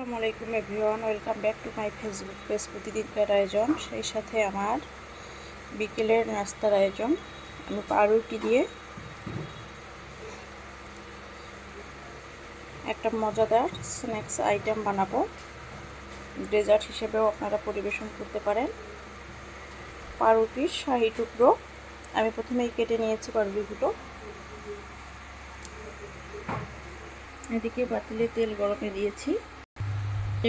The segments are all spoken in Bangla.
আসসালামু আলাইকুম everyone, welcome back to my Facebook page প্রতিদিনকার আয়োজন। সেই সাথে আমার বিকেলের নাস্তার আয়োজন। আমি পাউরুটি দিয়ে একটা মজাদার স্ন্যাক্স আইটেম বানাবো। ডেজার্ট হিসেবেও আপনারা পরিবেশন করতে পারেন। পাউরুটির শাহী টুকরো আমি প্রথমেই কেটে নিয়েছি পাউরুটিগুলো। এদিকে পাতিলে তেল গরমে দিয়েছি।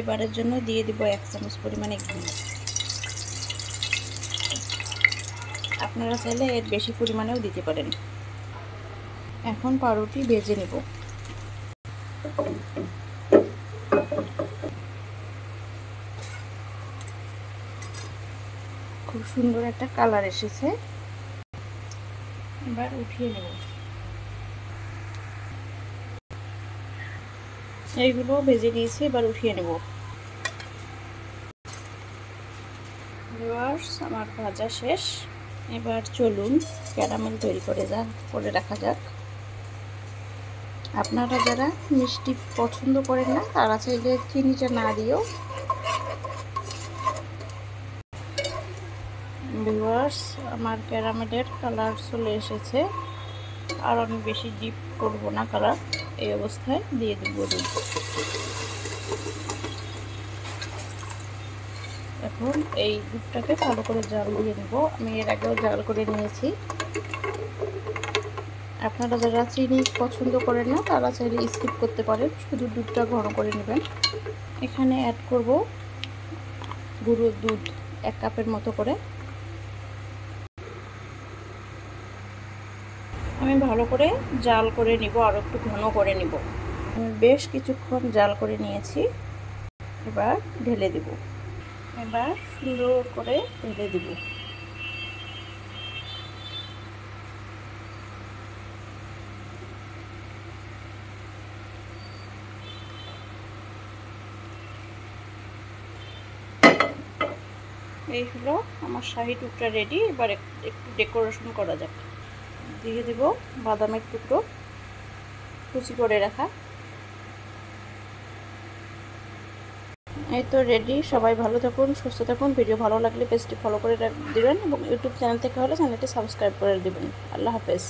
এবারের জন্য দিয়ে দিব 1 চামচ পরিমাণে ঘি। আপনারা চাইলে এর বেশি পরিমাণেও দিতে পারেন। এখন পাউরুটি ভেজে নেব। খুব সুন্দর একটা কালার এসেছে। এবার উঠিয়ে নেব। এইগুলো ভেজে নিয়েছি, এবার উঠিয়ে নেব। ভিউয়ার্স, আমার ভাজা শেষ। এবার চলুন ক্যারামেল তৈরি করে রাখা যাক। আপনারা যারা মিষ্টি পছন্দ করেন না তারা চাইলে চিনিটা না দিয়েও। ভিউয়ার্স, আমার ক্যারামেলের কালার চলে এসেছে। আর আমি বেশি ডিপ করব না কালার। এই অবস্থায় দিয়ে দেব দুধ। এখন এই দুধটাকে ভালো করে জাল দিয়ে নেব। আমি এর আগেও জাল করে নিয়েছি। আপনারা যারা চিনি পছন্দ করেন না তারা চাইলে স্কিপ করতে পারেন, শুধু দুধটা ঘন করে নেবেন। এখানে অ্যাড করব গুঁড়ো দুধ 1 কাপের মতো করে। আমি ভালো করে জাল করে নিব, আর একটু ঘন করে নিব। আমি বেশ কিছুক্ষণ জাল করে নিয়েছি। এবার ঢেলে দেব। এবার সুন্দর করে ঢেলে দেব। এই হলো আমার শাহী টুকরা রেডি। এবার একটু ডেকোরেশন করা যাক। দিয়ে দেব বাদামের টুকরো কুচি করে রাখা। এই তো রেডি। সবাই ভালো থাকুন, সুস্থ থাকুন। ভিডিও ভালো লাগলে পেজটি ফলো করে দিবেন এবং ইউটিউব চ্যানেল থেকে হলে চ্যানেলটি সাবস্ক্রাইব করে দিবেন। আল্লাহ হাফেজ।